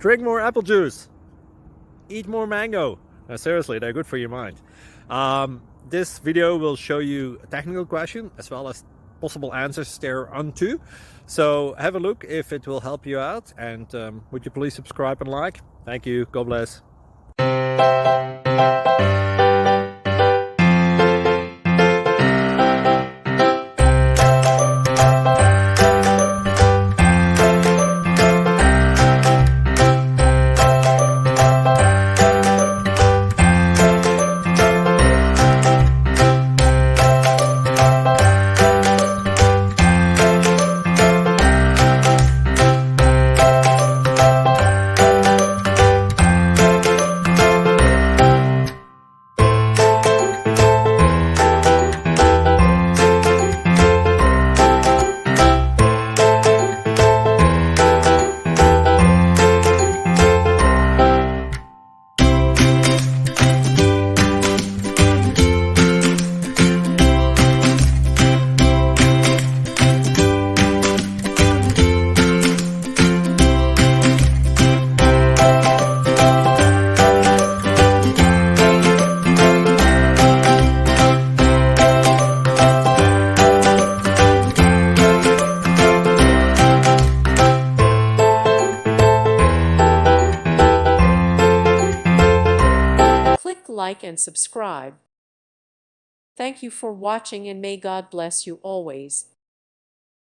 Drink more apple juice. Eat more mango. Seriously, they're good for your mind. This video will show you a technical question as well as possible answers thereunto. So have a look if it will help you out, and would you please subscribe and like? Thank you. God bless. Like and subscribe. Thank you for watching, and may God bless you always.